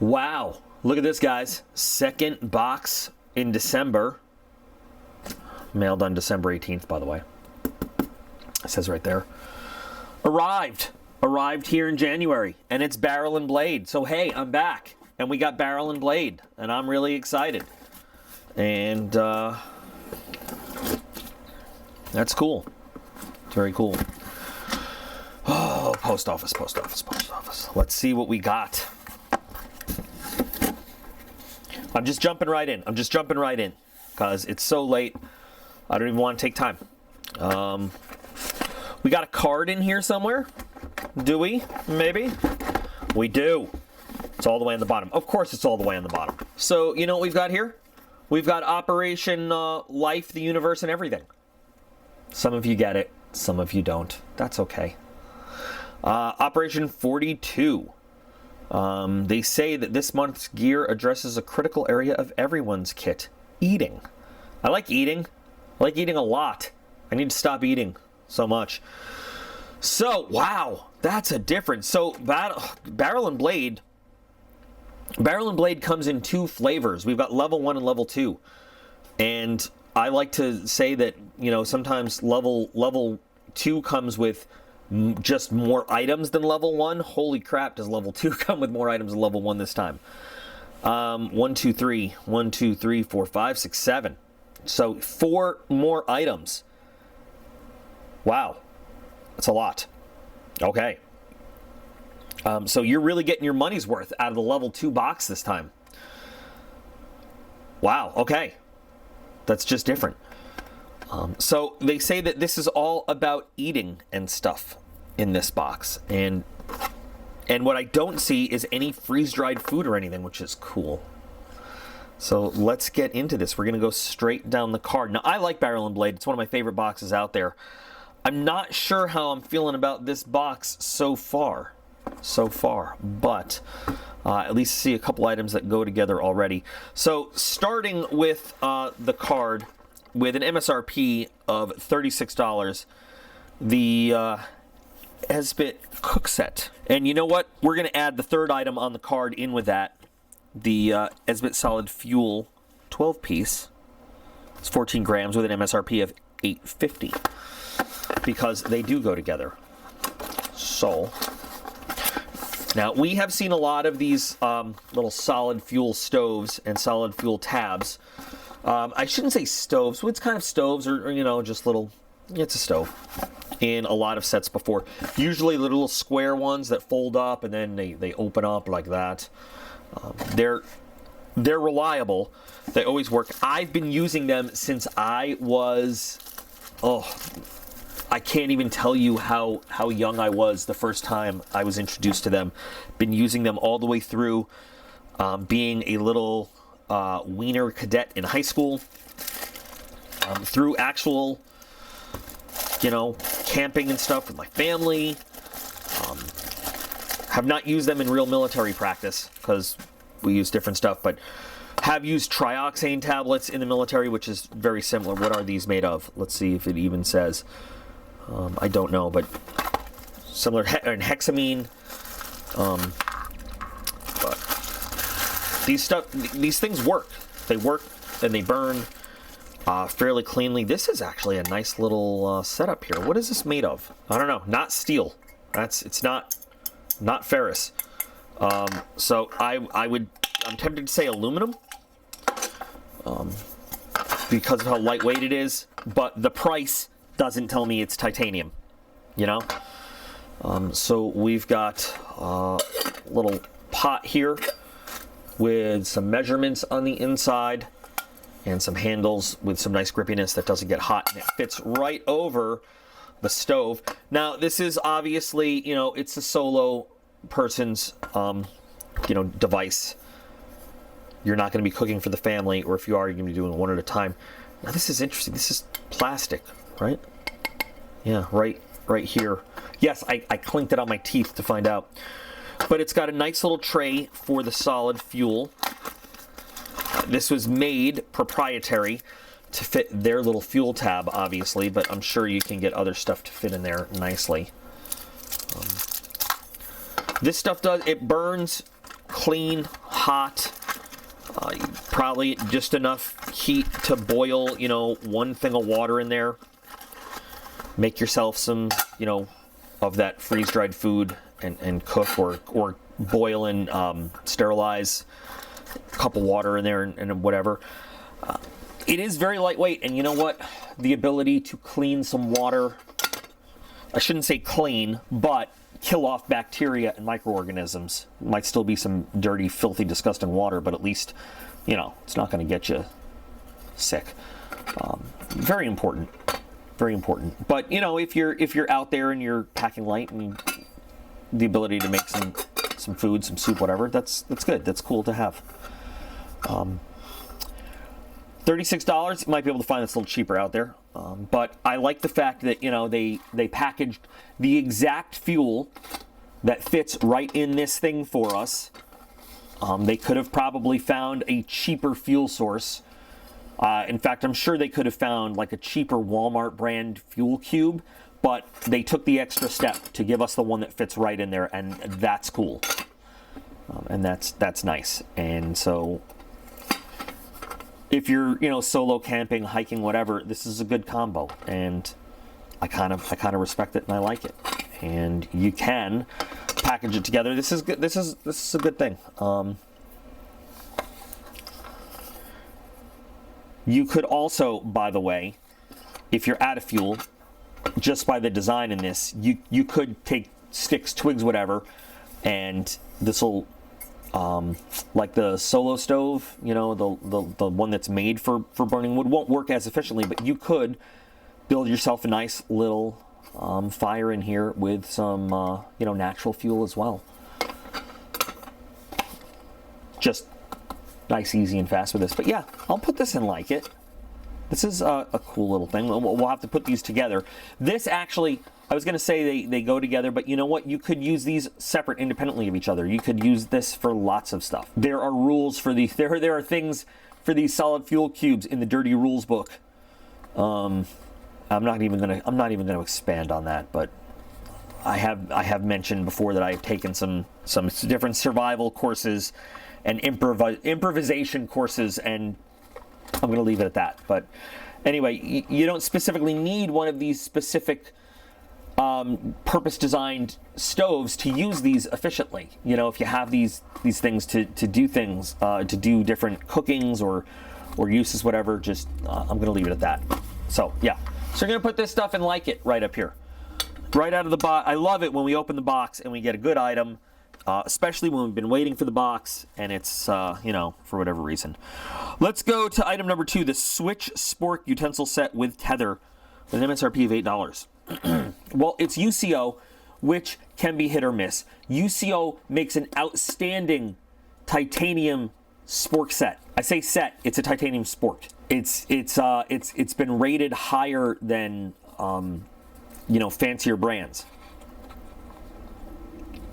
Wow, look at this, guys. Second box in December. Mailed on December 18th, by the way. It says right there. Arrived here in January, and it's Barrel and Blade. So hey, I'm back, and we got Barrel and Blade, and I'm really excited. And that's cool. It's very cool. Oh, post office. Let's see what we got. I'm just jumping right in. Because it's so late. I don't even want to take time. We got a card in here somewhere. Do we? Maybe? We do. It's all the way on the bottom. Of course it's all the way on the bottom. So, you know what we've got here? We've got Operation Life, the Universe, and Everything. Some of you get it. Some of you don't. That's okay. Operation 42. They say that this month's gear addresses a critical area of everyone's kit. Eating. I like eating. I like eating a lot. I need to stop eating so much. So, wow, that's a difference. So, Barrel and Blade comes in two flavors. We've got level 1 and level 2. And I like to say that, you know, sometimes level 2 comes with just more items than level 1. Holy crap, does level 2 come with more items than level 1 this time? 1, 2, 3, 1, 2, 3, 4, 5, 6, 7. So 4 more items. Wow, that's a lot. Okay. So you're really getting your money's worth out of the level 2 box this time. Wow, okay. That's just different. So they say that this is all about eating and stuff in this box. And what I don't see is any freeze-dried food or anything, which is cool. So let's get into this. We're going to go straight down the card. Now, I like Barrel and Blade. It's one of my favorite boxes out there. I'm not sure how I'm feeling about this box so far. But at least see a couple items that go together already. So starting with the card with an MSRP of $36, the Esbit Cook Set. And you know what? We're going to add the third item on the card in with that. The Esbit Solid Fuel 12-piece. It's 14 grams with an MSRP of $8.50. Because they do go together. So, now we have seen a lot of these little solid fuel stoves and solid fuel tabs. I shouldn't say stoves. Well, it's kind of stoves or you know, just little, it's a stove. In a lot of sets before. Usually the little square ones that fold up and then they open up like that. They're reliable. They always work. I've been using them since I was, I can't even tell you how young I was the first time I was introduced to them. Been using them all the way through being a little wiener cadet in high school, through actual, you know, camping and stuff with my family. Have not used them in real military practice because we use different stuff, but have used trioxane tablets in the military, which is very similar. What are these made of? Let's see if it even says. I don't know, but similar and hexamine. But these things work. They work and they burn fairly cleanly. This is actually a nice little setup here. What is this made of? I don't know. Not steel. It's not ferrous. So I'm tempted to say aluminum because of how lightweight it is, but the price doesn't tell me it's titanium, you know? So we've got a little pot here with some measurements on the inside and some handles with some nice grippiness that doesn't get hot, and it fits right over the stove. Now, this is obviously, you know, it's a solo person's, you know, device. You're not going to be cooking for the family, or if you are, you're going to be doing one at a time. Now, this is interesting. This is plastic, right? Yeah, right here. Yes, I clinked it on my teeth to find out. But it's got a nice little tray for the solid fuel. This was made proprietary to fit their little fuel tab, obviously, but I'm sure you can get other stuff to fit in there nicely. This stuff it burns clean, hot, probably just enough heat to boil, you know, one thing of water in there. Make yourself some, you know, of that freeze-dried food and cook or boil and sterilize a cup of water in there and whatever. It is very lightweight, and you know what? The ability to clean some water, I shouldn't say clean, but kill off bacteria and microorganisms. Might still be some dirty, filthy, disgusting water, but at least, you know, it's not going to get you sick. Very important. Very important. But, you know, if you're out there and you're packing light and the ability to make some food, some soup, whatever, that's good. That's cool to have. $36, you might be able to find this a little cheaper out there. But I like the fact that, you know, they packaged the exact fuel that fits right in this thing for us. They could have probably found a cheaper fuel source. In fact, I'm sure they could have found like a cheaper Walmart brand fuel cube, but they took the extra step to give us the one that fits right in there, and that's cool. And that's nice. And so if you're, you know, solo camping, hiking, whatever, this is a good combo, and I kind of respect it and I like it. And you can package it together. This is good. This is a good thing. You could also, by the way, if you're out of fuel, just by the design in this, you could take sticks, twigs, whatever, and this will, like the solo stove, you know, the one that's made for burning wood, won't work as efficiently, but you could build yourself a nice little fire in here with some, you know, natural fuel as well. Just nice, easy, and fast with this. But yeah, I'll put this in like it. This is a cool little thing. We'll have to put these together. This actually, I was going to say they go together, but you know what? You could use these separate, independently of each other. You could use this for lots of stuff. There are rules for these. There are things for these solid fuel cubes in the dirty rules book. I'm not even gonna expand on that, but I have mentioned before that I've taken some different survival courses and improvisation courses, and I'm going to leave it at that. But anyway, you don't specifically need one of these specific purpose-designed stoves to use these efficiently. You know, if you have these things to do things, to do different cookings or uses, whatever, just I'm going to leave it at that. So yeah, so you're going to put this stuff in like it right up here, right out of the box. I love it when we open the box and we get a good item. Especially when we've been waiting for the box and it's, you know, for whatever reason. Let's go to item number 2, the Switch Sport Utensil Set with Tether with an MSRP of $8. Well, it's UCO, which can be hit or miss. UCO makes an outstanding titanium sport set. I say set, it's a titanium sport. It's been rated higher than, you know, fancier brands.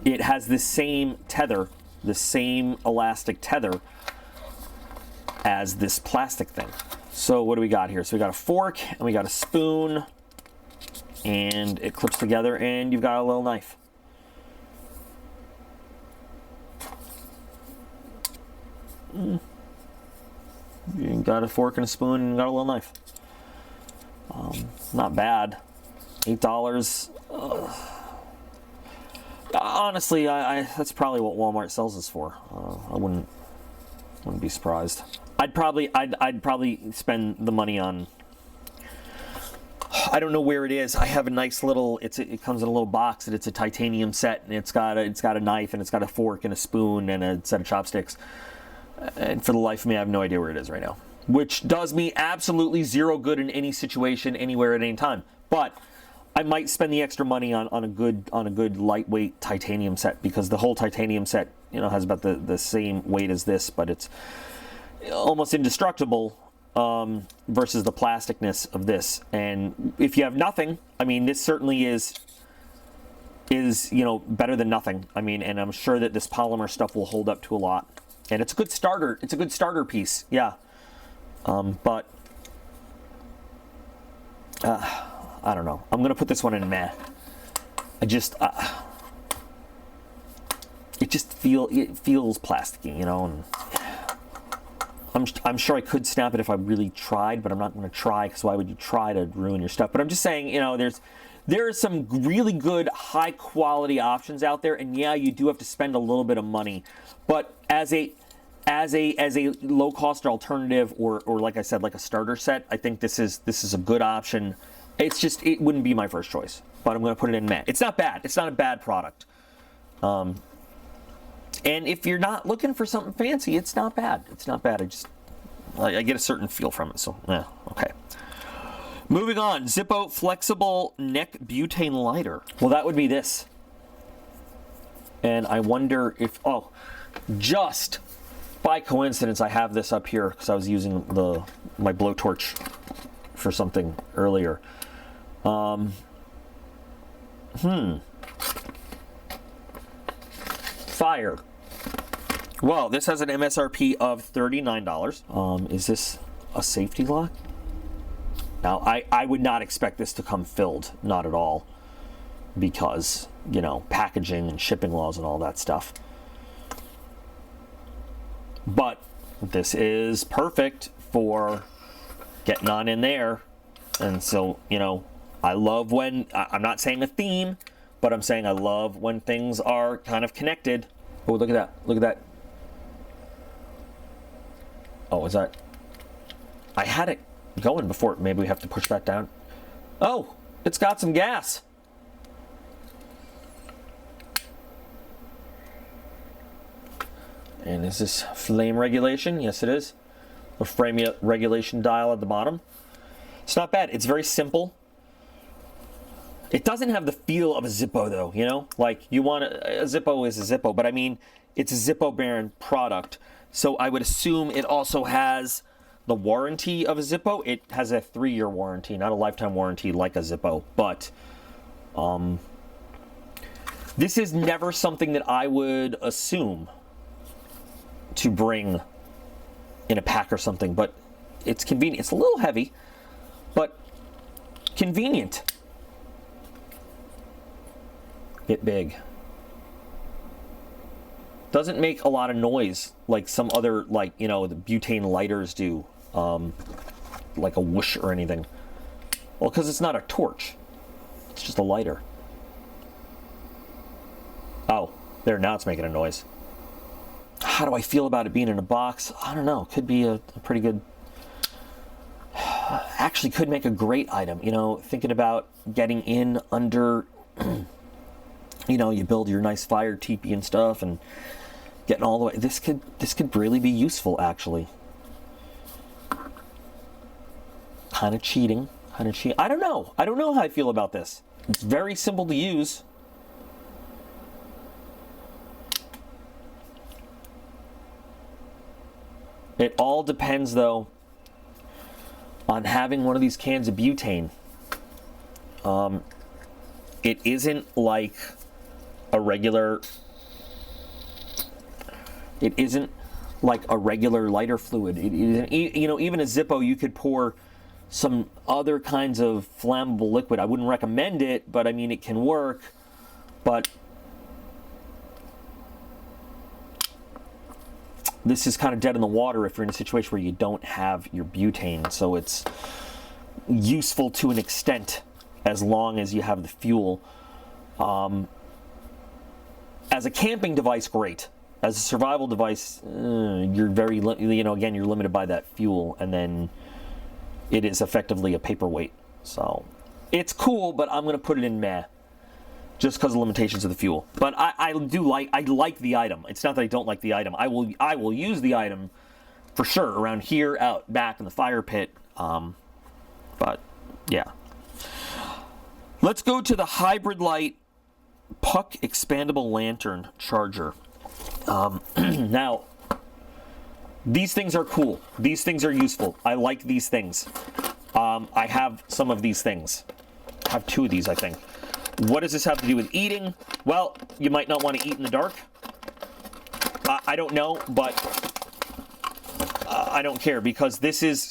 It has the same tether, the same elastic tether as this plastic thing. So what do we got here? So we got a fork and we got a spoon, and it clips together, and you've got a little knife. You got a fork and a spoon and got a little knife. Not bad. $8. Honestly, that's probably what Walmart sells this for. I wouldn't be surprised. I'd probably spend the money on. I don't know where it is. I have a nice little. It comes in a little box, and it's a titanium set, and it's got a knife, and it's got a fork and a spoon and a set of chopsticks. And for the life of me, I have no idea where it is right now. Which does me absolutely zero good in any situation, anywhere, at any time. But I might spend the extra money on a good lightweight titanium set, because the whole titanium set, you know, has about the same weight as this, but it's almost indestructible versus the plasticness of this. And if you have nothing, I mean, this certainly is you know, better than nothing. I mean, and I'm sure that this polymer stuff will hold up to a lot. And it's a good starter. It's a good starter piece, yeah. But I don't know. I'm gonna put this one in meh. It it feels plasticky, you know. And I'm sure I could snap it if I really tried, but I'm not going to try, because why would you try to ruin your stuff? But I'm just saying, you know, there are some really good high quality options out there, and yeah, you do have to spend a little bit of money, but as a low cost alternative, or like I said, like a starter set, I think this is a good option. It's just, it wouldn't be my first choice, but I'm going to put it in meh. It's not bad. It's not a bad product. And if you're not looking for something fancy, it's not bad. It's not bad. I get a certain feel from it. So, yeah, okay. Moving on, Zippo Flexible Neck Butane Lighter. Well, that would be this. And I wonder if, oh, just by coincidence, I have this up here because I was using my blowtorch for something earlier. Fire. Well, this has an MSRP of $39. Is this a safety lock? Now, I would not expect this to come filled, not at all, because, you know, packaging and shipping laws and all that stuff. But this is perfect for getting on in there. And so, you know, I love when, I'm not saying a theme, but I'm saying I love when things are kind of connected. Oh, look at that. Look at that. Oh, is that? I had it going before. Maybe we have to push that down. Oh, it's got some gas. And is this flame regulation? Yes, it is. A flame regulation dial at the bottom. It's not bad. It's very simple. It doesn't have the feel of a Zippo, though, you know? Like, you want a Zippo is a Zippo, but I mean, it's a Zippo brand product. So I would assume it also has the warranty of a Zippo. It has a 3-year warranty, not a lifetime warranty like a Zippo. But this is never something that I would assume to bring in a pack or something. But it's convenient. It's a little heavy, but convenient. Bit big. Doesn't make a lot of noise like some other, like, you know, the butane lighters do, like a whoosh or anything. Well, because it's not a torch, it's just a lighter. Oh, there, now it's making a noise. How do I feel about it being in a box? I don't know. Could be a pretty good, actually could make a great item, you know, thinking about getting in under you know, you build your nice fire teepee and stuff and getting all the way. This could really be useful, actually. Kind of cheating. I don't know. I don't know how I feel about this. It's very simple to use. It all depends, though, on having one of these cans of butane. It isn't like a regular, it isn't like a regular lighter fluid. It isn't, you know, even a Zippo, you could pour some other kinds of flammable liquid. I wouldn't recommend it, but I mean, it can work. But this is kind of dead in the water if you're in a situation where you don't have your butane. So it's useful to an extent as long as you have the fuel. As a camping device, great. As a survival device, you're very, you know, again, you're limited by that fuel, and then it is effectively a paperweight. So it's cool, but I'm going to put it in meh, just because of limitations of the fuel. But I like the item. It's not that I don't like the item. I will use the item for sure around here, out back in the fire pit. But yeah. Let's go to the Hybrid Light Puck Expandable Lantern Charger. Now, these things are cool. These things are useful. I like these things. I have some of these things. I have 2 of these, I think. What does this have to do with eating? Well, you might not want to eat in the dark. I don't know, but I don't care, because this is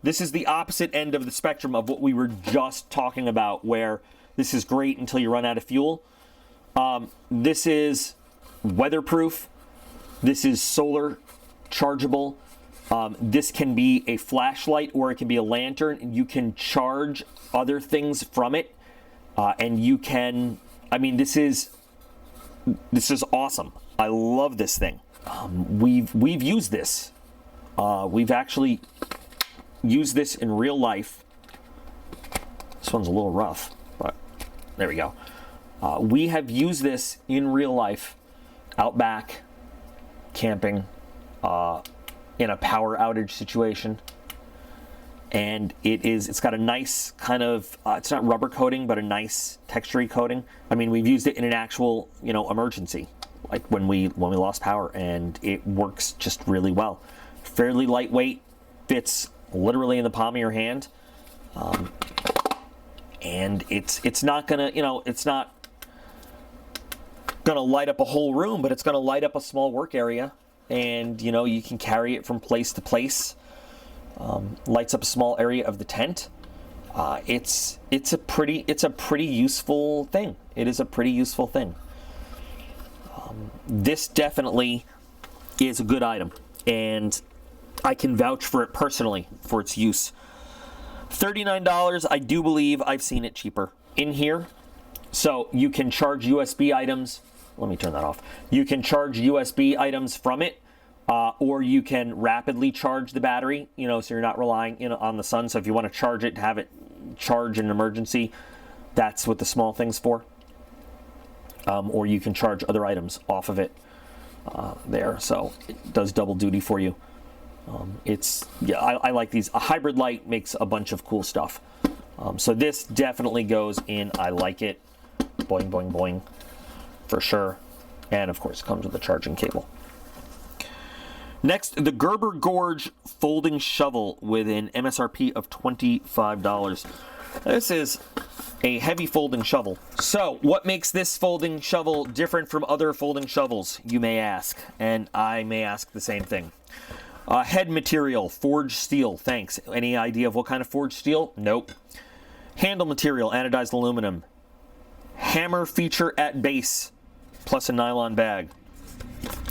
the opposite end of the spectrum of what we were just talking about, where this is great until you run out of fuel. This is weatherproof. This is solar chargeable. This can be a flashlight or it can be a lantern. You can charge other things from it. And you can, I mean, this is awesome. I love this thing. We've used this. We've actually used this in real life. This one's a little rough, but there we go. We have used this in real life, out back, camping, in a power outage situation. And it's got a nice kind of, it's not rubber coating, but a nice textury coating. I mean, we've used it in an actual, emergency, like when we lost power, and it works just really well. Fairly lightweight, fits literally in the palm of your hand. And it's not gonna, it's not gonna light up a whole room, but it's gonna light up a small work area. And, you can carry it from place to place. Lights up a small area of the tent. It's a pretty useful thing. It is a pretty useful thing. This definitely is a good item, and I can vouch for it personally for its use. $39. I do believe I've seen it cheaper in here. So you can charge USB items. Let me turn that off. You can charge USB items from it. Or you can rapidly charge the battery, so you're not relying on the sun. So if you want to charge it, to have it charge in an emergency, that's what the small thing's for. Or you can charge other items off of it there. So it does double duty for you. I like these. A hybrid light makes a bunch of cool stuff. So this definitely goes in. I like it. Boing, boing, boing. For sure. And of course, it comes with a charging cable. Next, the Gerber Gorge folding shovel with an MSRP of $25. This is a heavy folding shovel. So, what makes this folding shovel different from other folding shovels, you may ask, and I may ask the same thing. Head material, forged steel, thanks. Any idea of what kind of forged steel? Nope. Handle material, anodized aluminum. Hammer feature at base, plus a nylon bag.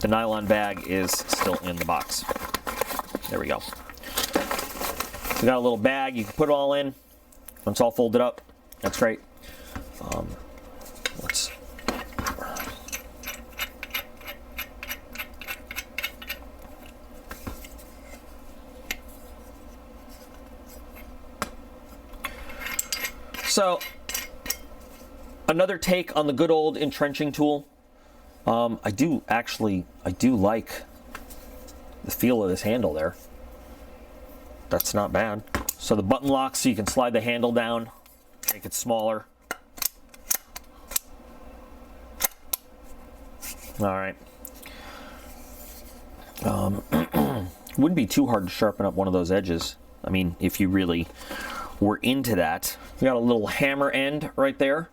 The nylon bag is still in the box. There we go. We got a little bag. You can put it all in. When it's all folded up, that's great. So, another take on the good old entrenching tool. I do like the feel of this handle there. That's not bad. So the button locks, so you can slide the handle down, make it smaller. All right. Wouldn't be too hard to sharpen up one of those edges. I mean, if you really were into that. We got a little hammer end right there.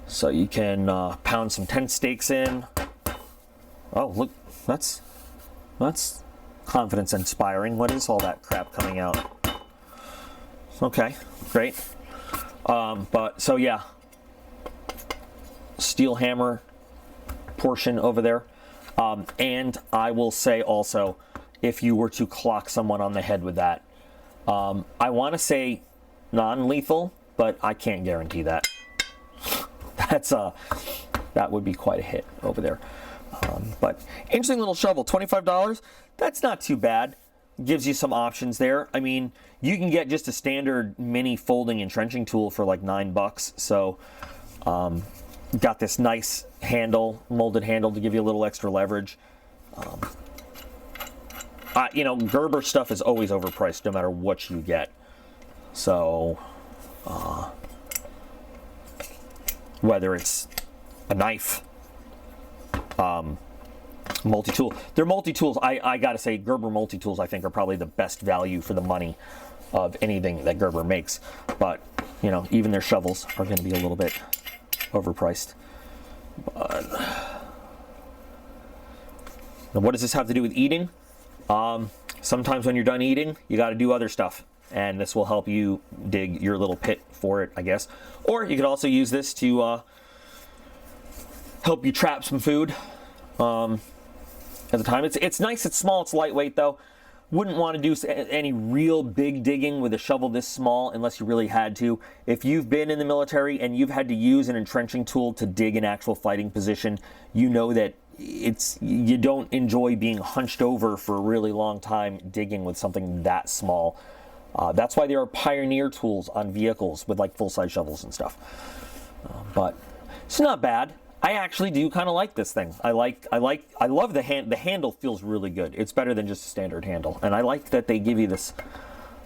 So you can pound some tent stakes in. Oh, look, that's confidence inspiring. What is all that crap coming out? Okay, great. But so yeah, steel hammer portion over there. And I will say also, if you were to clock someone on the head with that, I want to say non-lethal, but I can't guarantee that. That would be quite a hit over there. But interesting little shovel, $25. That's not too bad. Gives you some options there. I mean, you can get just a standard mini folding entrenching tool for like $9. So, got this nice handle, molded handle to give you a little extra leverage. Gerber stuff is always overpriced no matter what you get. So, whether it's a knife, multi-tool. They're multi-tools. I gotta say, Gerber multi-tools I think are probably the best value for the money of anything that Gerber makes. But, even their shovels are gonna be a little bit overpriced. But now what does this have to do with eating? Sometimes when you're done eating, you gotta do other stuff. And this will help you dig your little pit for it, I guess. Or you could also use this to help you trap some food. at the time. It's nice, it's small, it's lightweight though. Wouldn't want to do any real big digging with a shovel this small unless you really had to. If you've been in the military and you've had to use an entrenching tool to dig an actual fighting position, you know that you don't enjoy being hunched over for a really long time digging with something that small. That's why there are pioneer tools on vehicles with like full-size shovels and stuff. But it's not bad. I actually do kind of like this thing. I love the handle feels really good. It's better than just a standard handle. And I like that they give you this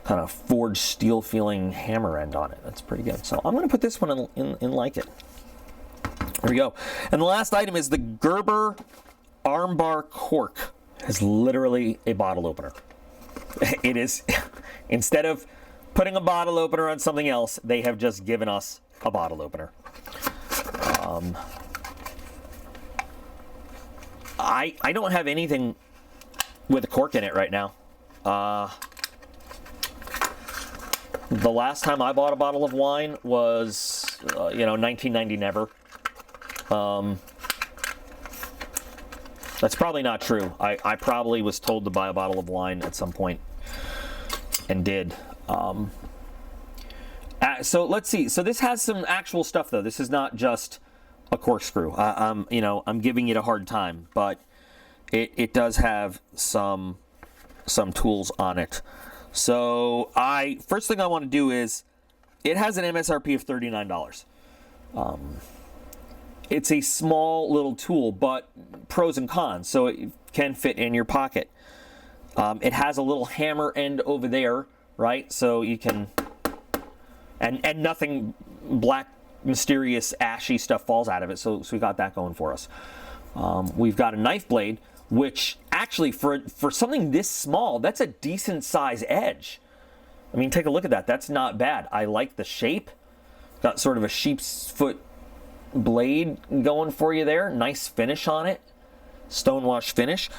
kind of forged steel feeling hammer end on it. That's pretty good. So I'm going to put this one in like it. There we go. And the last item is the Gerber Armbar Cork. It's literally a bottle opener. It is, instead of putting a bottle opener on something else, they have just given us a bottle opener. I don't have anything with a cork in it right now. The last time I bought a bottle of wine was, 1990 never. That's probably not true. I probably was told to buy a bottle of wine at some point and did. So let's see. So this has some actual stuff though. This is not just a corkscrew. I'm giving it a hard time, but it does have some tools on it. So first thing I want to do is, it has an MSRP of $39. It's a small little tool, but pros and cons. So it can fit in your pocket. It has a little hammer end over there, right? So you can, and nothing black, mysterious, ashy stuff falls out of it. So we got that going for us. We've got a knife blade, which actually for something this small, that's a decent size edge. I mean, take a look at that. That's not bad. I like the shape. Got sort of a sheep's foot blade going for you there. Nice finish on it. Stonewash finish.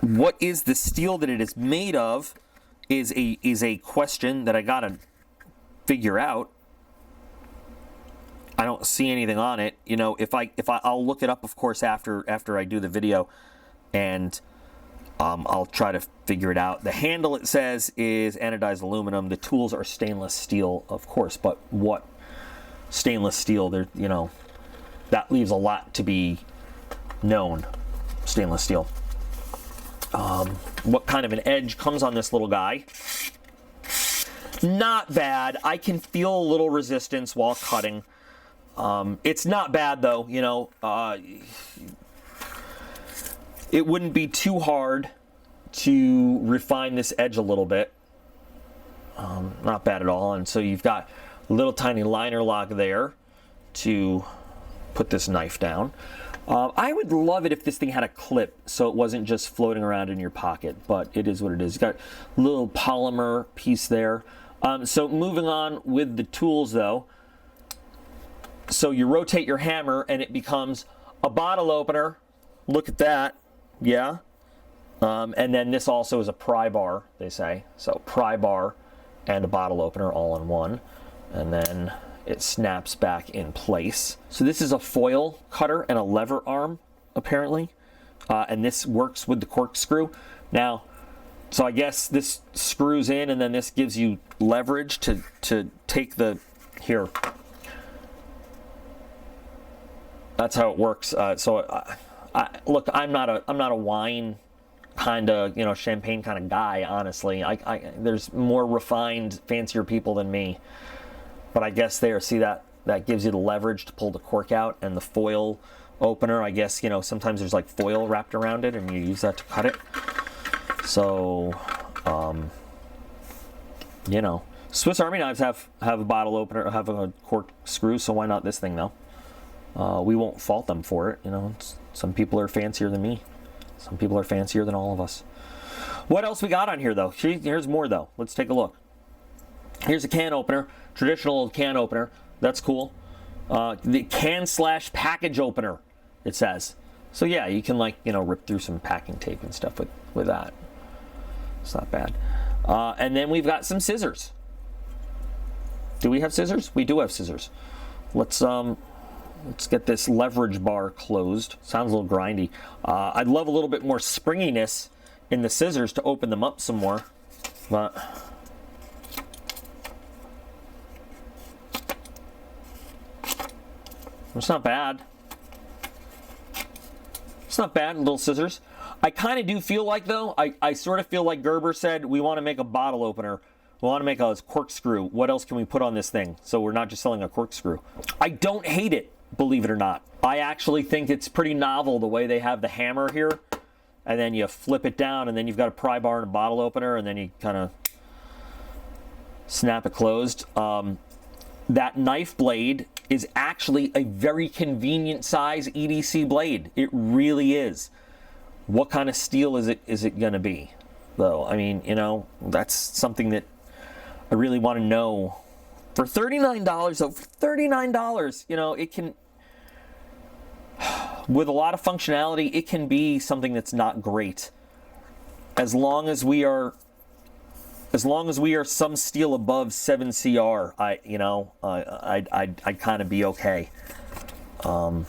What is the steel that it is made of is a question that I gotta figure out. I don't see anything on it. I'll look it up, of course, after I do the video, and I'll try to figure it out. The handle, it says, is anodized aluminum. The tools are stainless steel, of course, but what stainless steel? That leaves a lot to be known. Stainless steel. What kind of an edge comes on this little guy? Not bad. I can feel a little resistance while cutting. It's not bad though, it wouldn't be too hard to refine this edge a little bit. Not bad at all. And so you've got a little tiny liner lock there to put this knife down. I would love it if this thing had a clip so it wasn't just floating around in your pocket, but it is what it is. You've got a little polymer piece there. So moving on with the tools though. So you rotate your hammer and it becomes a bottle opener. Look at that. Yeah. And then this also is a pry bar, they say. So pry bar and a bottle opener all in one. And then it snaps back in place. So this is a foil cutter and a lever arm, apparently. And this works with the corkscrew. Now, so I guess this screws in and then this gives you leverage to take the, here. That's how it works. Look, I'm not a wine kind of, champagne kind of guy, honestly. There's more refined, fancier people than me. But I guess there, see that gives you the leverage to pull the cork out, and the foil opener, I guess, sometimes there's like foil wrapped around it and you use that to cut it. So, Swiss Army knives have a bottle opener, have a cork screw, so why not this thing though? We won't fault them for it. Some people are fancier than me. Some people are fancier than all of us. What else we got on here though? Here's more though. Let's take a look. Here's a can opener, traditional can opener. That's cool. The can/package opener, it says. So yeah, you can rip through some packing tape and stuff with that. It's not bad. And then we've got some scissors. Do we have scissors? We do have scissors. Let's Let's get this leverage bar closed. Sounds a little grindy. I'd love a little bit more springiness in the scissors to open them up some more, but it's not bad. It's not bad, little scissors. I kind of do feel like, though, I sort of feel like Gerber said, we want to make a bottle opener. We want to make a corkscrew. What else can we put on this thing so we're not just selling a corkscrew? I don't hate it, believe it or not. I actually think it's pretty novel the way they have the hammer here, and then you flip it down, and then you've got a pry bar and a bottle opener, and then you kind of snap it closed. That knife blade is actually a very convenient size EDC blade. It really is. What kind of steel is it going to be, though? I mean, you know, that's something that I really want to know. For $39, though, for $39, you know, it can, with a lot of functionality, it can be something that's not great. As long as we are some steel above 7CR, I'd kind of be okay. Not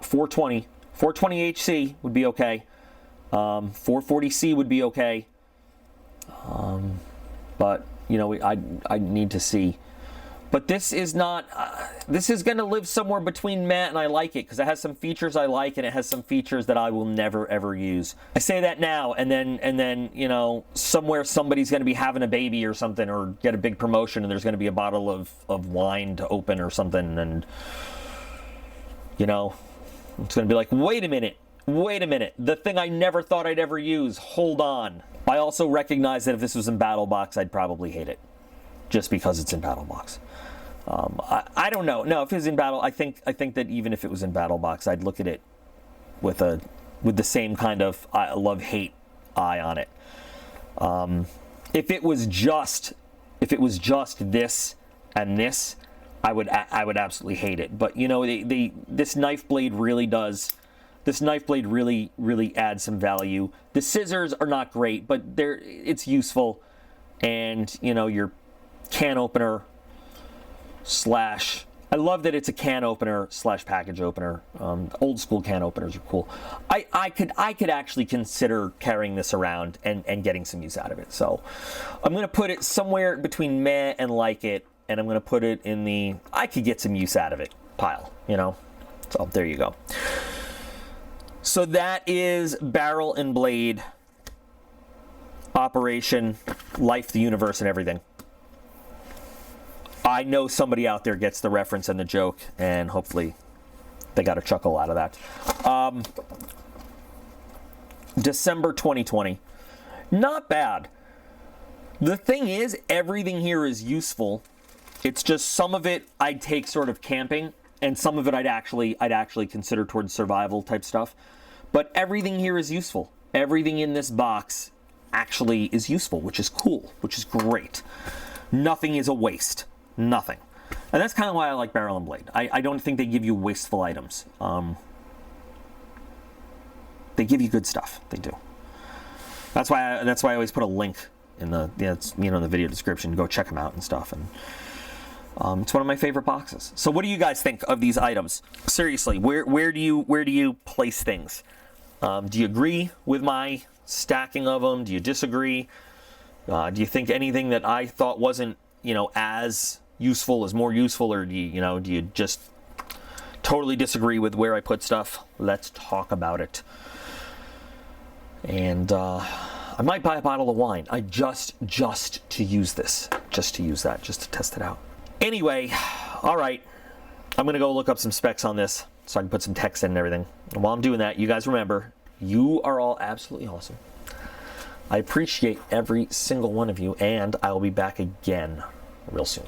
420. 420HC would be okay. 440C would be okay. But, you know, I need to see. But this is not, this is going to live somewhere between meh and I like it, because it has some features I like and it has some features that I will never ever use. I say that now, and then you know, somewhere somebody's going to be having a baby or something, or get a big promotion and there's going to be a bottle of wine to open or something, and, you know, it's going to be like, wait a minute, the thing I never thought I'd ever use, hold on. I also recognize that if this was in Battle Box, I'd probably hate it, just because it's in Battle Box. I don't know. No, if it was in Battle, I think that even if it was in Battle Box, I'd look at it with the same kind of love-hate eye on it. If it was just this and this, I would absolutely hate it. But you know, this knife blade really does. This knife blade really adds some value. The scissors are not great, but it's useful. And you know, your can opener slash, I love that it's a can opener slash package opener. Old school can openers are cool. I could actually consider carrying this around and getting some use out of it. So I'm gonna put it somewhere between meh and like it, and I'm gonna put it in the I could get some use out of it pile, you know. So there you go. So that is barrel and blade operation, life, the universe, and everything. I know somebody out there gets the reference and the joke, and hopefully they got a chuckle out of that. December 2020. Not bad. The thing is, everything here is useful. It's just some of it I'd take sort of camping, and some of it I'd actually consider towards survival type stuff. But everything here is useful. Everything in this box actually is useful, which is cool, which is great. Nothing is a waste. Nothing. And that's kind of why I like barrel and blade. I don't think they give you wasteful items. They give you good stuff. They do. That's why I always put a link in the the video description. Go check them out and stuff. And it's one of my favorite boxes. So what do you guys think of these items? Seriously, where do you place things? Do you agree with my stacking of them? Do you disagree? Do you think anything that I thought wasn't, you know, as useful is more useful, or do you just totally disagree with where I put stuff? Let's talk about it. And I might buy a bottle of wine. just to use this, just to test it out. Anyway, all right, I'm gonna go look up some specs on this so I can put some text in and everything. And while I'm doing that, you guys remember, you are all absolutely awesome. I appreciate every single one of you, and I will be back again real soon.